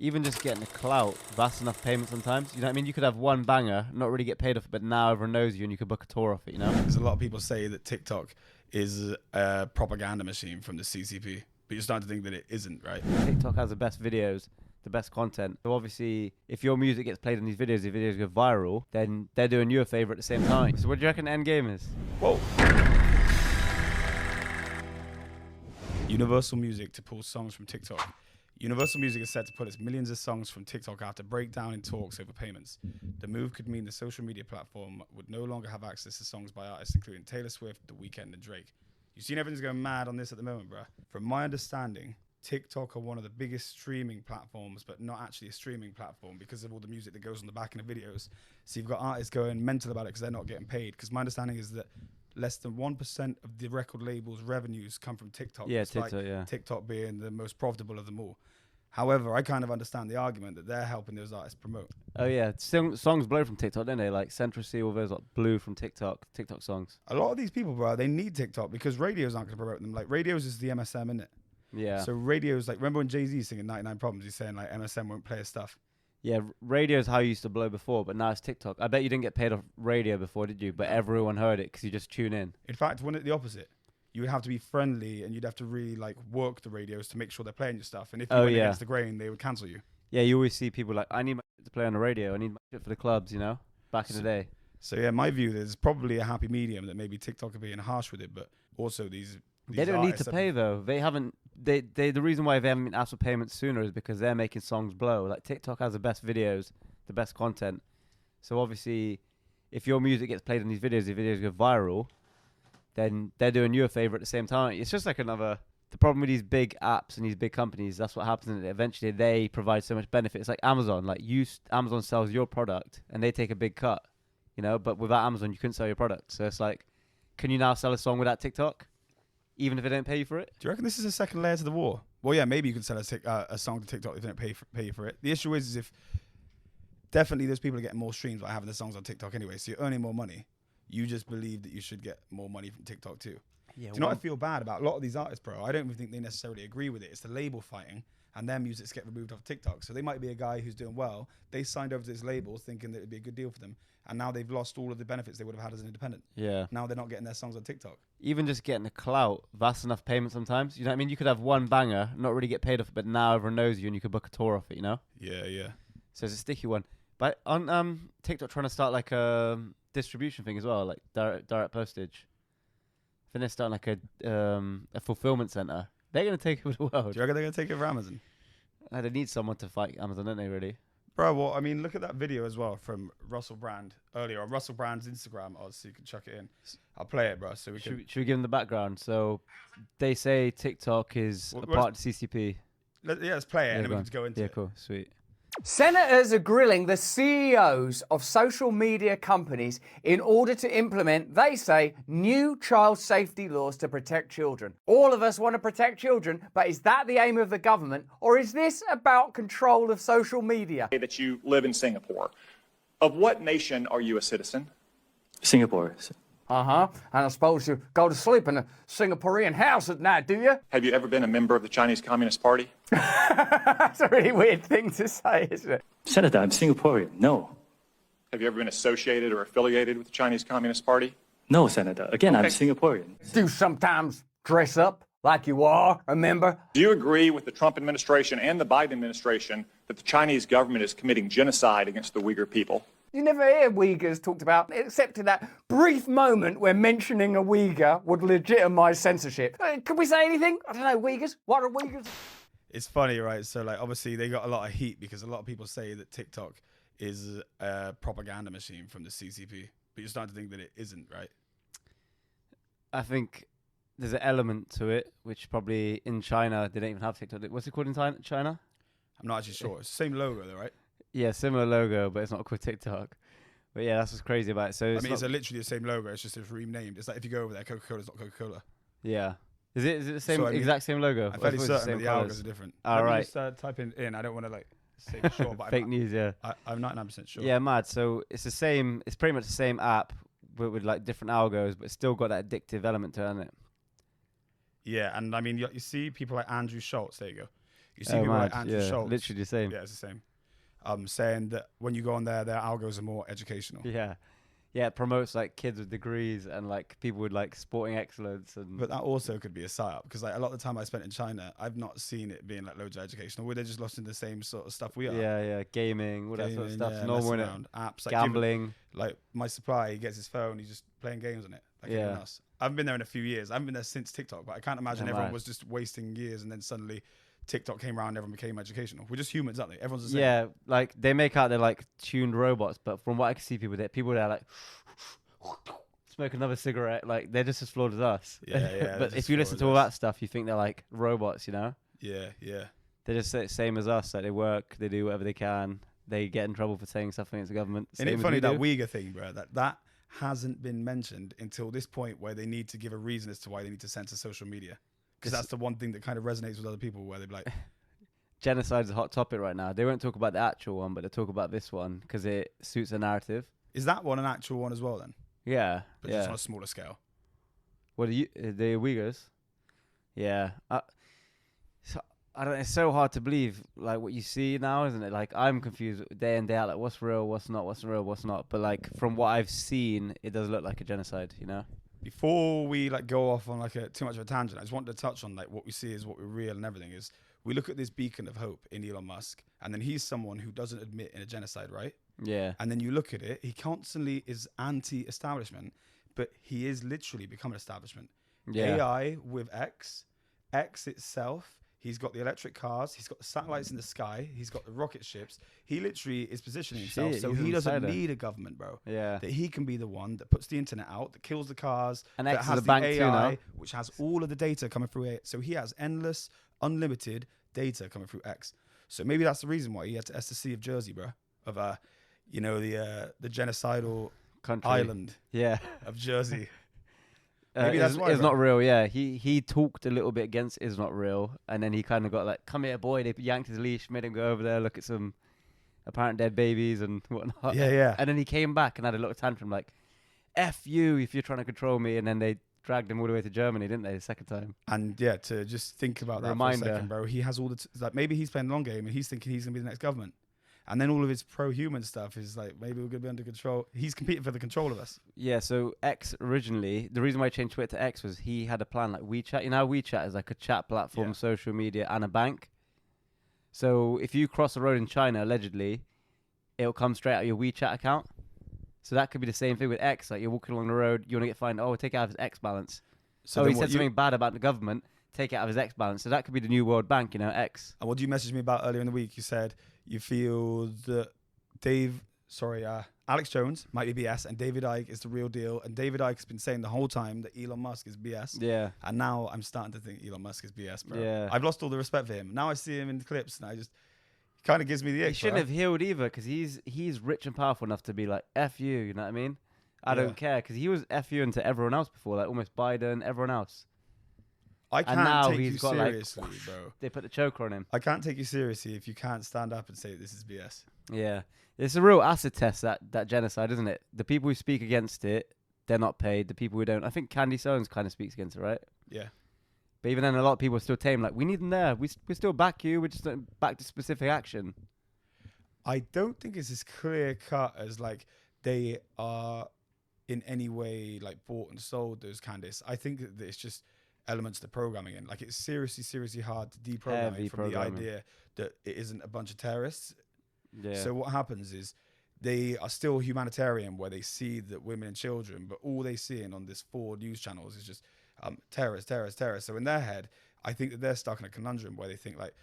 Even just getting a clout, that's enough payment sometimes. You know what I mean? You could have one banger, not really get paid off it, but now everyone knows you and you could book a tour off it, you know? There's a lot of people say that TikTok is a propaganda machine from the CCP, but you're starting to think that it isn't, right? TikTok has the best videos, the best content. So obviously, if your music gets played on these videos, the videos go viral, then they're doing you a favor at the same time. So what do you reckon the end game is? Whoa. Universal Music to pull songs from TikTok. Universal Music is set to pull its millions of songs from TikTok after breakdown in talks over payments. The move could mean the social media platform would no longer have access to songs by artists including Taylor Swift, The Weeknd, and Drake. You've seen everyone's going mad on this at the moment, bruh. From my understanding, TikTok are one of the biggest streaming platforms, but not actually a streaming platform because of all the music that goes on the back of the videos. So you've got artists going mental about it because they're not getting paid. Because my understanding is that less than 1% of the record label's revenues come from TikTok. Yeah, TikTok, yeah. TikTok being the most profitable of them all. However, I kind of understand the argument that they're helping those artists promote. Oh yeah, songs blow from TikTok, don't they? Like Central C, all those like blew from TikTok songs. A lot of these people, bro, they need TikTok because radios aren't going to promote them. Like radios is the MSM, isn't it? Yeah. So radios, like remember when Jay-Z singing 99 Problems, he's saying like MSM won't play his stuff. Yeah, radio's how you used to blow before, but now it's TikTok. I bet you didn't get paid off radio before, did you? But everyone heard it because you just tune in. In fact, wasn't it the opposite? You would have to be friendly and you'd have to really like work the radios to make sure they're playing your stuff. And if you went against the grain, they would cancel you. Yeah, you always see people like, I need my shit to play on the radio. I need my shit for the clubs, you know, back in the day. So yeah, my view is probably a happy medium that maybe TikTok are being harsh with it, but also these they don't need to pay though. They haven't. The reason why they haven't been asked for payments sooner is because they're making songs blow. Like TikTok has the best videos, the best content. So obviously, if your music gets played on these videos, the videos go viral, then they're doing you a favor at the same time. It's just like another. The problem with these big apps and these big companies, that's what happens. And eventually, they provide so much benefit. It's like Amazon. Like Amazon sells your product and they take a big cut, you know. But without Amazon, you couldn't sell your product. So it's like, can you now sell a song without TikTok? Even if they don't pay you for it? Do you reckon this is a second layer to the war? Well, yeah, maybe you can sell a song to TikTok if they don't pay you for it. The issue is if definitely those people are getting more streams by having the songs on TikTok anyway, so you're earning more money. You just believe that you should get more money from TikTok too. Yeah, do you know what I feel bad about? A lot of these artists, bro, I don't even think they necessarily agree with it. It's the label fighting and their musics get removed off TikTok. So they might be a guy who's doing well. They signed over to this label thinking that it'd be a good deal for them. And now they've lost all of the benefits they would have had as an independent. Yeah. Now they're not getting their songs on TikTok. Even just getting a clout, that's enough payment sometimes. You know what I mean? You could have one banger, not really get paid off it, but now everyone knows you and you could book a tour off it, you know? Yeah, yeah. So it's a sticky one. But on TikTok trying to start like a distribution thing as well, like direct postage. I think they're starting like a fulfillment center. They're going to take over the world. Do you reckon they're going to take over Amazon? They need someone to fight Amazon, don't they, really? Bro, well, I mean, look at that video as well from Russell Brand earlier on Russell Brand's Instagram. So you can chuck it in. I'll play it, bro. So should we give them the background? So they say TikTok is a part of the CCP. Let's play it and then we can just go into it. Yeah, cool. Sweet. Senators are grilling the CEOs of social media companies in order to implement, they say, new child safety laws to protect children. All of us want to protect children, but is that the aim of the government, or is this about control of social media? That you live in Singapore. Of what nation are you a citizen? Singapore. Uh-huh. And I suppose you go to sleep in a Singaporean house at night, do you? Have you ever been a member of the Chinese Communist Party? That's a really weird thing to say, isn't it? Senator, I'm Singaporean. No. Have you ever been associated or affiliated with the Chinese Communist Party? No, Senator. Again, I'm Singaporean. Do you sometimes dress up like you are a member? Do you agree with the Trump administration and the Biden administration that the Chinese government is committing genocide against the Uyghur people? You never hear Uyghurs talked about, except in that brief moment where mentioning a Uyghur would legitimise censorship. Could we say anything? I don't know, Uyghurs? What are Uyghurs? It's funny, right? So, like, obviously, they got a lot of heat because a lot of people say that TikTok is a propaganda machine from the CCP. But you're starting to think that it isn't, right? I think there's an element to it, which probably in China, they don't even have TikTok. What's it called in China? I'm not actually sure. It's the same logo, though, right? Yeah, similar logo, but it's not called TikTok. But yeah, that's what's crazy about it. So I mean, it's literally the same logo. It's just renamed. It's like if you go over there, Coca-Cola's not Coca-Cola. Yeah. Is it the same exact same logo? I'm fairly certain that the algos are different. All right. Just type in. I don't want to like say for sure, but fake news. Yeah. I'm 99% sure. Yeah, mad. So it's the same. It's pretty much the same app, but with like different algos, but it's still got that addictive element to it, hasn't it? Yeah, and I mean, you see people like Andrew Schultz. There you go. You see people like Andrew yeah, Schultz. literally the same. Yeah, it's the same. Saying that when you go on there, their algos are more educational. Yeah. Yeah, it promotes like kids with degrees and like people with like sporting excellence and But that also could be a psyop because like a lot of the time I spent in China, I've not seen it being like loads of educational. Where they're just lost in the same sort of stuff we are. yeah, gaming, all that sort of stuff. Yeah, Normal, messing innit? around, apps, like Gambling. like my supply, he gets his phone, he's just playing games on it. Like Yeah. everyone else. I haven't been there in a few years. I haven't been there since TikTok, but I can't imagine Yeah, everyone right. was just wasting years and then suddenly TikTok came around and everyone became educational. We're just humans, aren't they? Everyone's the same. Yeah, like they make out they're like tuned robots, but from what I can see, people there like smoke another cigarette. Like they're just as flawed as us. Yeah, yeah, But if you listen to all that stuff, you think they're like robots. You know, Yeah, yeah. they're just the same as us. Like they work, they do whatever they can. They get in trouble for saying stuff against the government. Isn't same it as funny we that do. Uyghur thing, bro? That hasn't been mentioned until this point where they need to give a reason as to why they need to censor social media. Because that's the one thing that kind of resonates with other people where they're like, Genocide is a hot topic right now. They won't talk about the actual one, but they talk about this one because it suits the narrative. is that one an actual one as well then? Yeah, But yeah. just on a smaller scale. What are you? The Uyghurs? Yeah. I don't. It's so hard to believe, like what you see now, isn't it? Like I'm confused day in day out. Like what's real, what's not, what's real, what's not. But like from what I've seen, it does look like a genocide. You know? Before we like go off on like too much of a tangent, I just wanted to touch on like what we see is what we're real and everything is. We look at this beacon of hope in Elon Musk, and then he's someone who doesn't admit in a genocide, right? Yeah. And then you look at it, he constantly is anti-establishment, but he is literally becoming establishment. Yeah. AI with X itself. He's got the electric cars. He's got the satellites in the sky. He's got the rocket ships. He literally is positioning himself Shit, so he's he doesn't insider. need a government, bro. Yeah. That he can be the one that puts the internet out, that kills the cars, And that X is has a the bank AI, too now. which has all of the data coming through it. So he has endless, unlimited data coming through X. So maybe that's the reason why he had to S the Sea of Jersey, bro. Of the genocidal Country. island Yeah. of Jersey. Maybe that's why, it's bro. not real. Yeah. He talked a little bit against is not real, and then he kind of got like, come here, boy. They yanked his leash, made him go over there, look at some apparent dead babies and whatnot. Yeah, yeah. And then he came back and had a little tantrum like, "F you if you're trying to control me." And then they dragged him all the way to Germany, didn't they? The second time. And yeah, to just think about that Reminder. for a second, bro. He has all the like maybe he's playing the long game and he's thinking he's gonna be the next government. And then all of his pro-human stuff is like maybe we're gonna be under control. He's competing for the control of us. Yeah. So X originally, the reason why I changed Twitter to X was he had a plan like WeChat. You know, how WeChat is like a chat platform, Yeah. social media, and a bank. So if you cross the road in China, allegedly, it'll come straight out of your WeChat account. So that could be the same thing with X. Like you're walking along the road, you want to get fined. Oh, take it out of his X balance. So then he what said something bad about the government. Take it out of his X balance. So that could be the new World Bank, you know, X. And what you messaged me about earlier in the week, you said you feel that Alex Jones might be BS and David Icke is the real deal. And David Icke has been saying the whole time that Elon Musk is BS. Yeah. And now I'm starting to think Elon Musk is BS, bro. Yeah. I've lost all the respect for him. Now I see him in the clips and I just kind of gives me the ick. He shouldn't bro. have healed either because he's rich and powerful enough to be like, F you, you know what I mean? I Yeah. don't care because he was F you into everyone else before, like almost Biden, everyone else. I And can't now take he's you got, like, seriously, bro. They put the choker on him. I can't take you seriously if you can't stand up and say this is BS. Yeah. It's a real acid test, that genocide, isn't it? The people who speak against it, they're not paid. The people who don't. I think Candy Sones kind of speaks against it, right? Yeah. But even then, a lot of people are still tame. Like, we need them there. We still back you. We just don't back to specific action. I don't think it's as clear cut as like they are in any way like bought and sold those Candice. I think that it's just elements to programming in. Like it's seriously hard to deprogram Heavy it from the programming. idea that it isn't a bunch of terrorists. Yeah. So what happens is they are still humanitarian where they see that women and children, but all they see on this 4 news channels is just terrorists. So in their head, I think that they're stuck in a conundrum where they think like,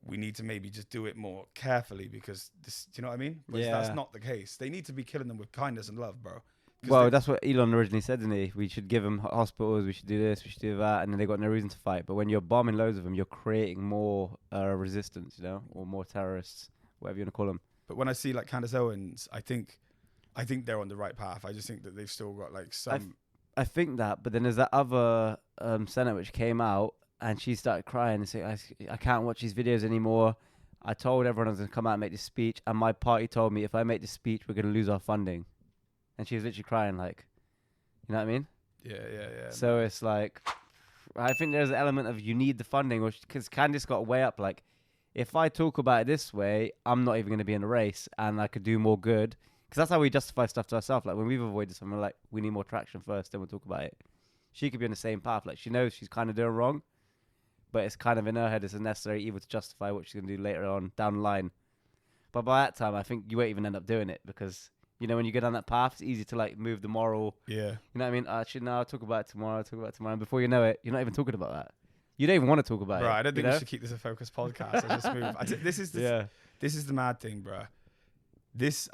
we need to maybe just do it more carefully because this, do you know what I mean? But Yeah. that's not the case. They need to be killing them with kindness and love, bro. 'Cause Well, they- that's what Elon originally said, didn't he? We should give them hospitals, we should do this, we should do that, and then they got no reason to fight. But when you're bombing loads of them, you're creating more resistance, you know, or more terrorists, whatever you want to call them. But when I see like Candace Owens, I think they're on the right path. I just think that they've still got like some. I think that, but then there's that other senator which came out, and she started crying and saying, I can't watch these videos anymore. I told everyone I was going to come out and make this speech, and my party told me if I make this speech, we're going to lose our funding. And she was literally crying, like, you know what I mean? Yeah. So it's like, I think there's an element of you need the funding, because Candice got way up, like, if I talk about it this way, I'm not even going to be in a race, and I could do more good. Because that's how we justify stuff to ourselves. Like when we've avoided something, like we need more traction first, then we'll talk about it. She could be on the same path. Like she knows she's kind of doing wrong, but it's kind of in her head it's a necessary evil to justify what she's going to do later on down the line. But by that time, I think you won't even end up doing it because, you know, when you go down that path, it's easy to like move the moral. Yeah. You know what I mean? Actually, no, I'll talk about it tomorrow. I'll talk about it tomorrow. And before you know it, you're not even talking about that. You don't even want to talk about it. Right, I don't think you know? we should keep this a focused podcast. I just move. This is the mad thing, bro.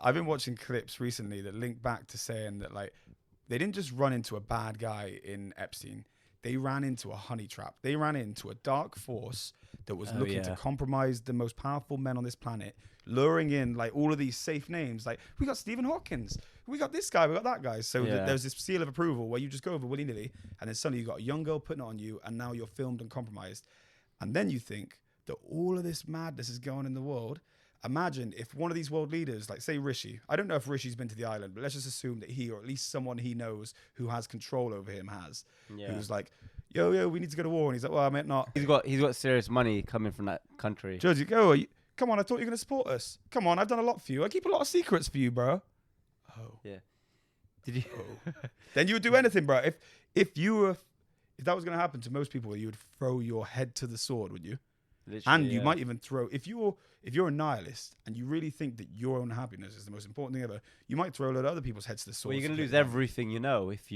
I've been watching clips recently that link back to saying that like they didn't just run into a bad guy in Epstein. They ran into a honey trap. They ran into a dark force that was looking to compromise the most powerful men on this planet, luring in like all of these safe names. Like we got Stephen Hawkins, we got this guy, we got that guy. So there's this seal of approval where you just go over willy-nilly, and then suddenly you got a young girl putting it on you, and now you're filmed and compromised. And then you think that all of this madness is going in the world. Imagine if one of these world leaders, like say Rishi, I don't know if Rishi's been to the island, but let's just assume that he, or at least someone he knows who has control over him who's like, yo, we need to go to war. And he's like, well, I meant not. He's got serious money coming from that country. Josie, come on, I thought you were going to support us. Come on, I've done a lot for you. I keep a lot of secrets for you, bro. Oh. Yeah. Did you? Then you would do anything, bro. If that was going to happen to most people, you would throw your head to the sword, would you? Literally, and you might even throw, if you're a nihilist and you really think that your own happiness is the most important thing ever, you might throw a lot of other people's heads to the sword. Well, you're going to lose everything you know if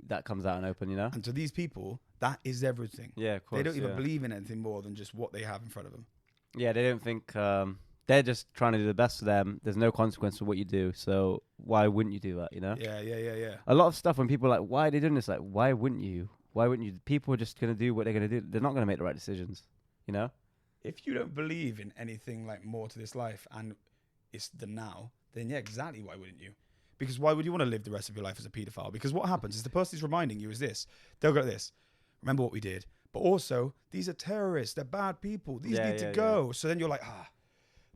that comes out and open, you know? And to these people, that is everything. Yeah, of course. They don't even believe in anything more than just what they have in front of them. Yeah, they don't think, they're just trying to do the best for them. There's no consequence for what you do. So why wouldn't you do that, you know? Yeah. A lot of stuff when people are like, why are they doing this? Like, why wouldn't you? Why wouldn't you? People are just going to do what they're going to do. They're not going to make the right decisions, you know? If you don't believe in anything like more to this life and it's the now, then yeah, exactly why wouldn't you? Because why would you want to live the rest of your life as a paedophile? Because what happens is the person who's reminding you is this. They'll go this. Remember what we did. But also, these are terrorists. They're bad people. These need to go. So then you're like,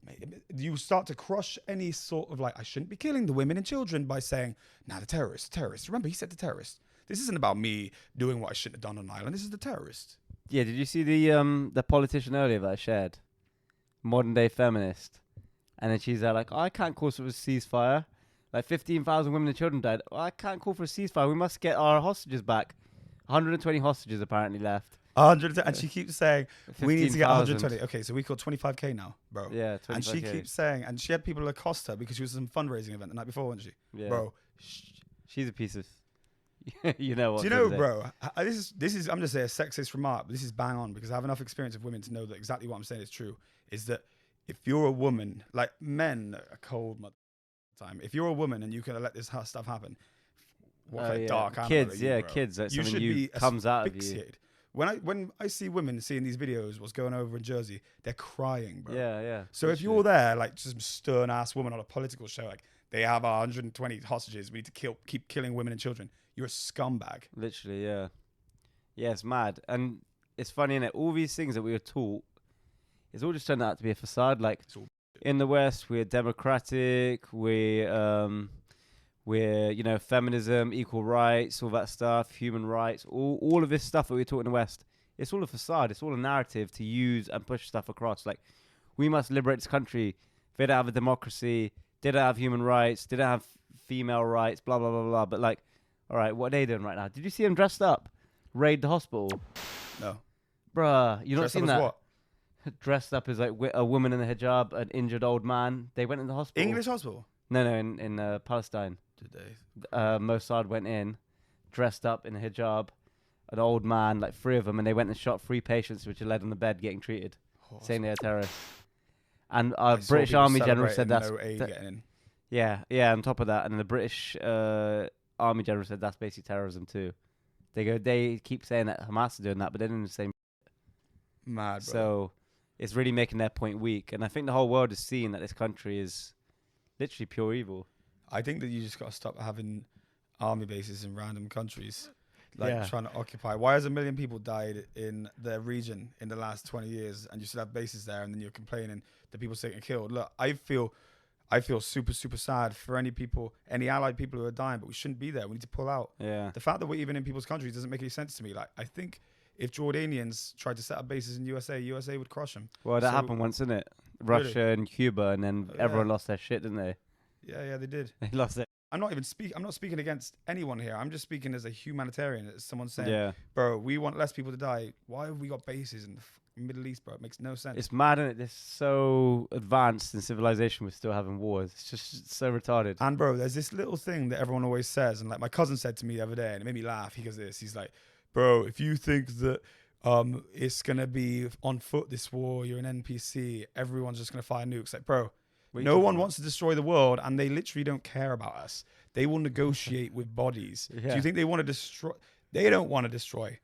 mate, you start to crush any sort of like, I shouldn't be killing the women and children by saying, nah, the terrorists. Remember, he said the terrorists. This isn't about me doing what I shouldn't have done on an island. This is the terrorist. Yeah, did you see the politician earlier that I shared? Modern day feminist. And then she's like, I can't call for a ceasefire. Like 15,000 women and children died. I can't call for a ceasefire. We must get our hostages back. 120 hostages apparently left. 100, and she keeps saying, we need to get 120. 15,000. Okay, so we called 25K now, bro. Yeah, 25K. And she keeps saying, and she had people accost her because she was at some fundraising event the night before, wasn't she? Yeah. Bro. She's a piece of... you know what? Do you know, bro? This is. I'm just saying a sexist remark, but this is bang on because I have enough experience of women to know that exactly what I'm saying is true. Is that if you're a woman, like men are cold time. If you're a woman and you can let this stuff happen, what kind of dark animal kids, are you, bro? kids. That's You something should be comes out of you. asphyxiated. When I see women seeing these videos, what's going over in Jersey, they're crying, bro. Yeah. So if you're there, like just some stern ass woman on a political show, like they have 120 hostages, we need to keep killing women and children. You're a scumbag. Literally, yeah. Yeah, it's mad. And it's funny, innit? All these things that we were taught, it's all just turned out to be a facade. Like, in the West, we're democratic, we're, you know, feminism, equal rights, all that stuff, human rights, all of this stuff that we're taught in the West. It's all a facade. It's all a narrative to use and push stuff across. Like, we must liberate this country. They don't have a democracy. They don't have human rights. They don't have female rights, blah, blah, blah, blah. But, like, all right, what are they doing right now? Did you see them dressed up? Raid the hospital? No. Bruh, you not seen that? What? Dressed up as like a woman in a hijab, an injured old man. They went in the hospital. English hospital? No, in Palestine. Did they? Mossad went in, dressed up in a hijab, an old man, like 3 of them, and they went and shot 3 patients which are led on the bed getting treated, saying they're terrorists. And our British Army general said that's... No aid getting in. Yeah, on top of that. And then the British Army general said that's basically terrorism too. They keep saying that Hamas are doing that, but they're doing the same. Mad, bro. So it's really making their point weak. And I think the whole world is seeing that this country is literally pure evil. I think that you just got to stop having army bases in random countries, like trying to occupy. Why has 1 million people died in their region in the last 20 years and you still have bases there and then you're complaining that people are getting killed? Look, I feel super, super sad for any allied people who are dying, but we shouldn't be there. We need to pull out. Yeah. The fact that we're even in people's countries doesn't make any sense to me. Like, I think if Jordanians tried to set up bases in USA would crush them. Well, that So- happened once, didn't it? Russia and Cuba, and then Oh, everyone yeah. lost their shit, didn't they? Yeah, they did. They lost it. I'm not speaking against anyone here. I'm just speaking as a humanitarian. As someone saying, Yeah. bro, we want less people to die. Why have we got bases in the Middle East, bro? It makes no sense. It's mad, isn't it? They're so advanced in civilization, we're still having wars. It's just so retarded. And bro, there's this little thing that everyone always says, and like my cousin said to me the other day, and it made me laugh. He goes this, he's like, bro, if you think that it's gonna be on foot this war, you're an NPC, everyone's just gonna fire nukes. Like, bro, no one wants to destroy the world, and they literally don't care about us. They will negotiate with bodies. Yeah. Do you think they want to destroy? They don't want to destroy.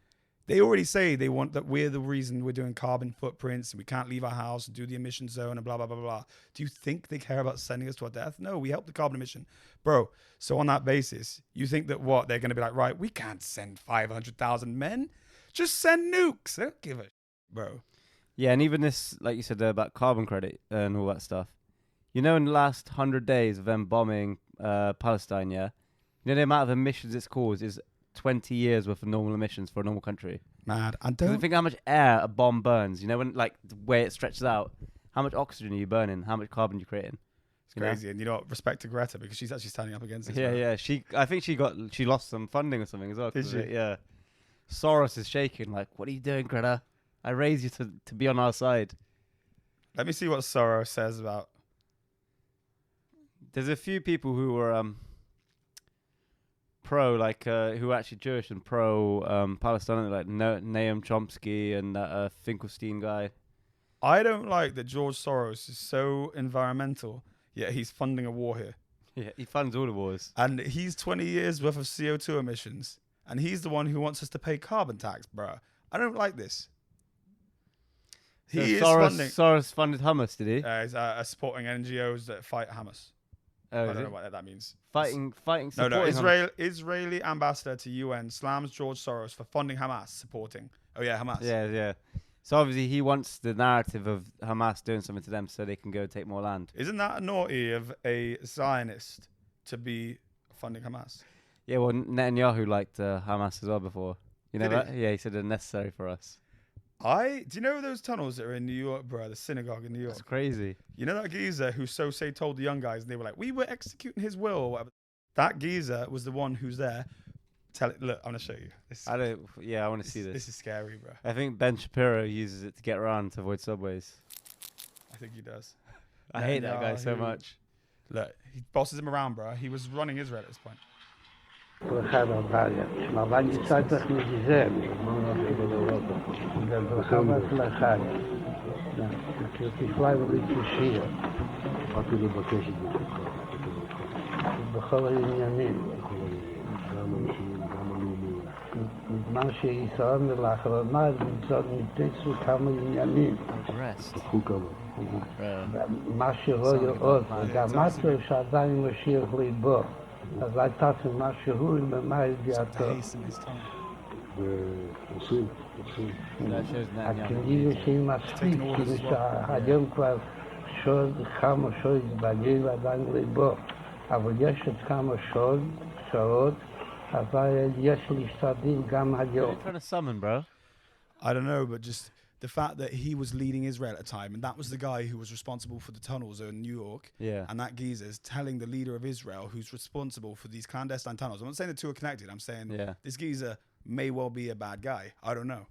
They already say they want that we're the reason we're doing carbon footprints and we can't leave our house and do the emission zone and blah, blah, blah, blah. Do you think they care about sending us to our death? No, we help the carbon emission. Bro, so on that basis, you think that what? They're going to be like, right, we can't send 500,000 men. Just send nukes. They don't give a bro. Yeah, and even this, like you said there, about carbon credit and all that stuff. You know, in the last 100 days of them bombing Palestine, yeah? You know the amount of emissions it's caused is 20 years worth of normal emissions for a normal country. Mad. And Because don't think how much air a bomb burns. You know, when like the way it stretches out, how much oxygen are you burning? How much carbon are you creating? It's crazy. And you know what? Respect to Greta because she's actually standing up against this. Yeah, bro. yeah. I think she lost some funding or something as well. Did 'cause she? of it, yeah. Soros is shaking. Like, what are you doing, Greta? I raised you to be on our side. Let me see what Soros says about. There's a few people who were pro, like who are actually Jewish and pro Palestine, like Noam Chomsky and that Finkelstein guy. I don't like that George Soros is so environmental, yet he's funding a war here. Yeah, he funds all the wars. And he's 20 years worth of CO2 emissions. And he's the one who wants us to pay carbon tax, bruh. I don't like this. So He is Soros funded Hamas, did he? he's supporting NGOs that fight Hamas. Oh, I is don't he? know what that means. Fighting, No, supporting Hamas. Israeli ambassador to UN slams George Soros for funding Hamas, supporting. Oh yeah, Hamas. Yeah, yeah. So obviously he wants the narrative of Hamas doing something to them so they can go take more land. Isn't that naughty of a Zionist to be funding Hamas? Yeah, well, Netanyahu liked Hamas as well before. You know Did that? Yeah, he said they're necessary for us. Do you know those tunnels that are in New York, bro? The synagogue in New York. That's crazy. You know that geezer who told the young guys, and they were like, "We were executing his will," or whatever. That geezer was the one who's there. Look, I'm gonna show you. I want to see This this. is scary, bro. I think Ben Shapiro uses it to get around to avoid subways. I think he does. I hate that guy so Netanyahu. much. Look, he bosses him around, bro. He was running Israel at this point. Aber die Zeit doch nicht gesehen. Der Brachava Flachaya. Ich bleibe richtig hier. בכל העניינים. מה שישראל לאחרונה ניתצו כמה עניינים. Rest. מה שרואה עוד, וגם משהו שעדיין משאיר ליבו. אז הייתה משהו במה ידיעתו. הכנראה שהיא מספיק, כאילו שהיום כבר כמה שעות בגיל עדיין ליבו. אבל יש עוד כמה שעות, אבל יש להשתדל גם היום. What are you trying to summon, bro? I don't know, but just the fact that he was leading Israel at the time, and that was the guy who was responsible for the tunnels in New York. Yeah. And that geezer is telling the leader of Israel, who's responsible for these clandestine tunnels. I'm not saying the two are connected. I'm saying this geezer may well be a bad guy. I don't know.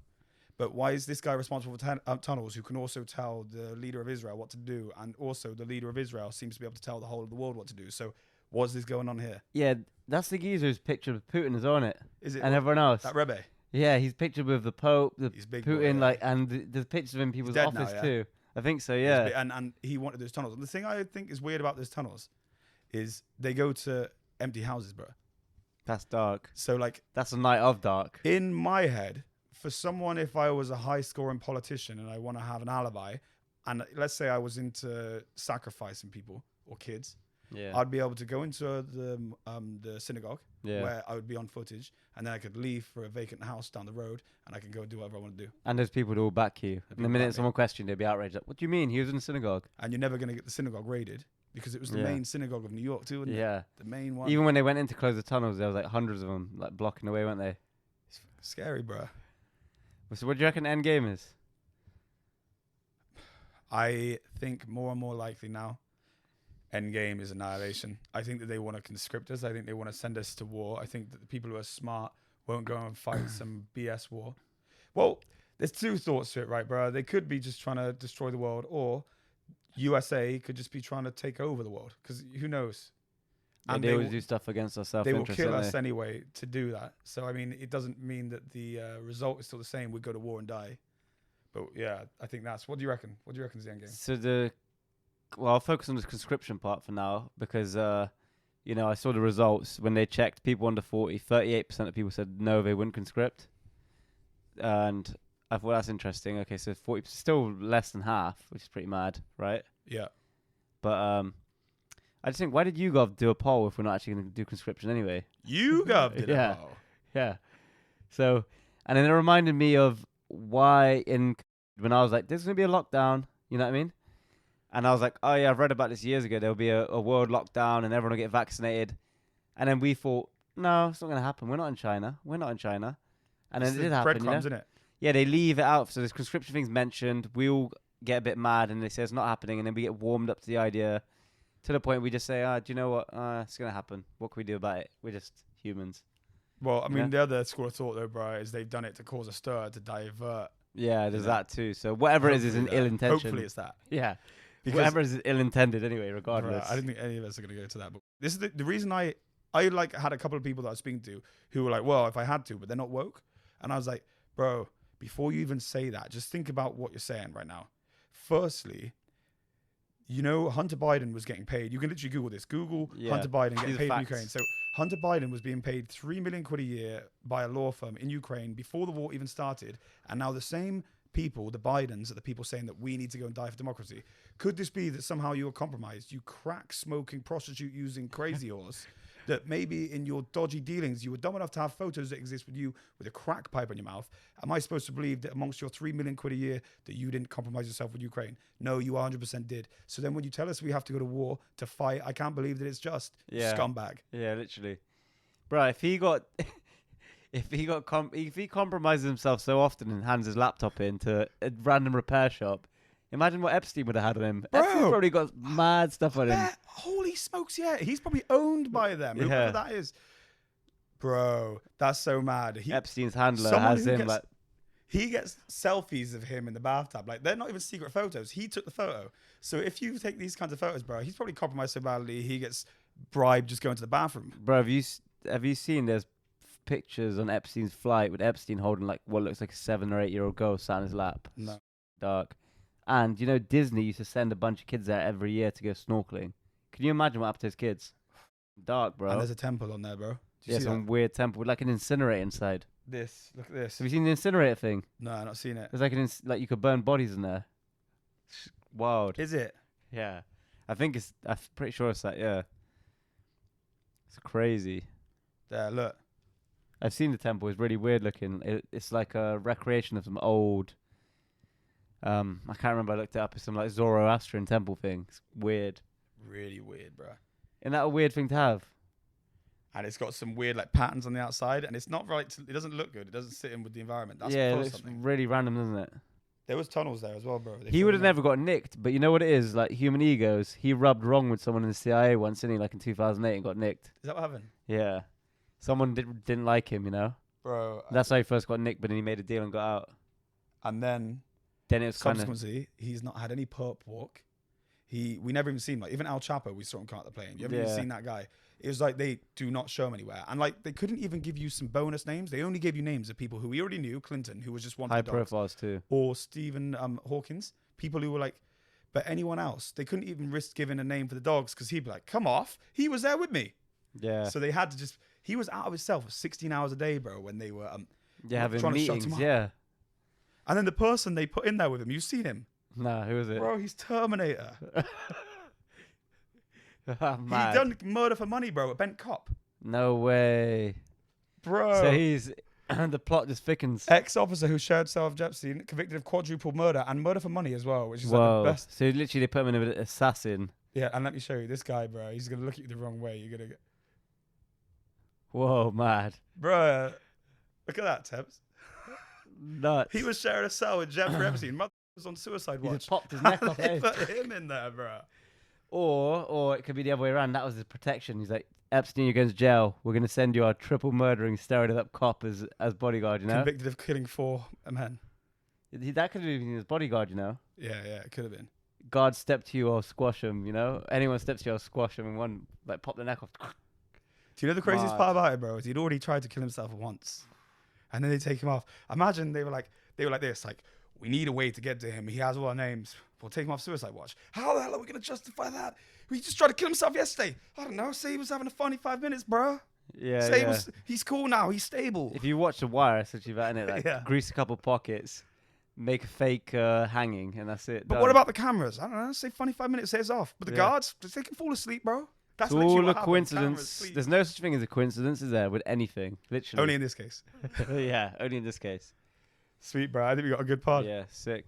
But why is this guy responsible for tunnels who can also tell the leader of Israel what to do? And also the leader of Israel seems to be able to tell the whole of the world what to do. So what's this going on here? Yeah, that's the geezer who's pictured with Putin is on it. Is it And everyone else. that Rebbe? Yeah, he's pictured with the Pope, He's big Putin, boy, yeah. and there's pictures of him in people's dead now, office yeah? too. I think so, It's yeah. and he wanted those tunnels. And the thing I think is weird about those tunnels is they go to empty houses, bro. That's dark. So like That's a night of dark. in my head, for someone, if I was a high scoring politician and I want to have an alibi, and let's say I was into sacrificing people or kids, Yeah. I'd be able to go into the synagogue Yeah. where I would be on footage, and then I could leave for a vacant house down the road, and I can go do whatever I want to do. And there's people who will back you. And the people minute back me. someone questioned, they'd be outraged. Like, what do you mean? He was in the synagogue. And you're never going to get the synagogue raided because it was the Yeah. main synagogue of New York too, wasn't it? Yeah. The main one. Even when they went in to close the tunnels, there was like hundreds of them like blocking the way, weren't they? Scary, bro. So what do you reckon Endgame is? I think more and more likely now, Endgame is annihilation. I think that they want to conscript us. I think they want to send us to war. I think that the people who are smart won't go and fight some BS war. Well, there's two thoughts to it, right, bro? They could be just trying to destroy the world, or USA could just be trying to take over the world, because who knows? And they always do stuff against our self-interest. They will kill us anyway to do that. So, I mean, it doesn't mean that the result is still the same. We go to war and die. But yeah, I think that's. What do you reckon? What do you reckon is the end game? So I'll focus on the conscription part for now because, you know, I saw the results when they checked people under 40. 38% of people said no, they wouldn't conscript, and I thought that's interesting. Okay, so 40, still less than half, which is pretty mad, right? Yeah. But I just think, why did YouGov do a poll if we're not actually going to do conscription anyway? YouGov did Yeah. a poll. Yeah. So, and then it reminded me of why when I was like, there's going to be a lockdown, you know what I mean? And I was like, oh yeah, I've read about this years ago. There'll be a world lockdown and everyone will get vaccinated. And then we thought, no, it's not going to happen. We're not in China. And then it did happen. Breadcrumbs, isn't it? Yeah, they leave it out. So this conscription thing's mentioned. We all get a bit mad and they say it's not happening. And then we get warmed up to the idea to the point we just say, do you know what? It's going to happen. What can we do about it? We're just humans. Well, I mean, the other school of thought, though, bro, is they've done it to cause a stir, to divert. Yeah, there's that too. So whatever it is an ill intention. Hopefully it's that. Yeah. Because whatever is ill-intended anyway, regardless. I don't think any of us are going to go to that. But this is the reason I like had a couple of people that I was speaking to who were like, well, if I had to, but they're not woke. And I was like, bro, before you even say that, just think about what you're saying right now. Firstly, you know, Hunter Biden was getting paid. You can literally Google this. Google Hunter Biden getting paid in Ukraine. So Hunter Biden was being paid $3 million a year by a law firm in Ukraine before the war even started. And now the same people, the Bidens, are the people saying that we need to go and die for democracy. Could this be that somehow you were compromised? You crack smoking, prostitute using crazy horse, that maybe in your dodgy dealings, you were dumb enough to have photos that exist with you with a crack pipe in your mouth. Am I supposed to believe that amongst your $3 million a year that you didn't compromise yourself with Ukraine? No, you 100% did. So then when you tell us we have to go to war to fight, I can't believe that it's just scumbag. Yeah, literally. Bro, if he compromises himself so often and hands his laptop into a random repair shop, imagine what Epstein would have had on him. Bro, Epstein's probably got mad stuff on him. Holy smokes, yeah. He's probably owned by them, whoever that is. Bro, that's so mad. Epstein's handler has him like... He gets selfies of him in the bathtub. Like, they're not even secret photos. He took the photo. So if you take these kinds of photos, bro, he's probably compromised so badly he gets bribed just going to the bathroom. Bro, have you seen there's pictures on Epstein's flight with Epstein holding like what looks like a 7 or 8 year old girl sat in his lap? No. Dark. And you know Disney used to send a bunch of kids there every year to go snorkeling. Can you imagine what happened to his kids? Dark, bro. And there's a temple on there, bro. Yeah, some weird temple with like an incinerator inside. Look at this. Have you seen the incinerator thing? No, I've not seen it. There's like like you could burn bodies in there. It's wild. Is it? Yeah. I'm pretty sure it's that, yeah. It's crazy. There, look. I've seen the temple. It's really weird looking. It's like a recreation of some old... I can't remember. I looked it up. It's some like Zoroastrian temple thing. It's weird. Really weird, bro. Isn't that a weird thing to have? And it's got some weird like patterns on the outside, and it's not right. It doesn't look good. It doesn't sit in with the environment. That's it looks really random, doesn't it? There was tunnels there as well, bro. He would have never got nicked, but you know what it is? Like human egos. He rubbed wrong with someone in the CIA once, didn't he? Like in 2008 and got nicked. Is that what happened? Yeah. Someone didn't like him, you know? Bro. That's how he first got nicked, but then he made a deal and got out. And then it was subsequently, he's not had any perp walk. We never even seen, like, even Al Chapo, we saw him come out the plane. You haven't even seen that guy. It was like they do not show him anywhere. And like they couldn't even give you some bonus names. They only gave you names of people who we already knew. Clinton, who was just one high of the dogs. profiles too. Or Stephen Hawkins. People who were like, but anyone else, they couldn't even risk giving a name for the dogs because he'd be like, come off. He was there with me. Yeah. So they had to just, he was out of himself for 16 hours a day, bro, when they were having trying meetings, to shut him up. yeah. And then the person they put in there with him, you've seen him. Nah, who is it? Bro, he's Terminator. He Mad. done murder for money, bro, a bent cop. No way. Bro. So he's, the plot just thickens. Ex-officer who shared cell with Epstein, convicted of quadruple murder and murder for money as well, which is like the best. So literally they put him in an assassin. Yeah, and let me show you this guy, bro. He's going to look at you the wrong way. You're going to get... Whoa, mad. Bro, look at that, Tebs. Nuts. He was sharing a cell with Jeffrey Epstein. Mother was on suicide He watch. just popped his neck off. They eh? put him in there, bro. Or it could be the other way around. That was his protection. He's like, Epstein, you're going to jail. We're going to send you our triple murdering, steroided up cop as bodyguard, you know? Convicted of killing 4 men. That could have been his bodyguard, you know? Yeah, it could have been. Guard step to you or squash him, you know? Anyone steps to you or squash him and one, like, pop the neck off. Do you know the craziest Mad. part about it, bro? Is he'd already tried to kill himself once, and then they take him off. Imagine they were like this, like, we need a way to get to him. He has all our names. We'll take him off suicide watch. How the hell are we gonna justify that? He just tried to kill himself yesterday. I don't know. Say he was having a funny 5 minutes, bro. Yeah, Say yeah. he's cool now. He's stable. If you watch The Wire, essentially that, innit? Like, Yeah. grease a couple pockets, make a fake hanging, and that's it. But done. what about the cameras? I don't know. Say funny 5 minutes, say it's off. But the Yeah. guards, they can fall asleep, bro. That's It's literally all what a happens. Cameras coincidence. sleep. There's no such thing as a coincidence, is there, with anything? Literally. Only in this case. Yeah, only in this case. Sweet, bro. I think we got a good pod. Yeah, sick.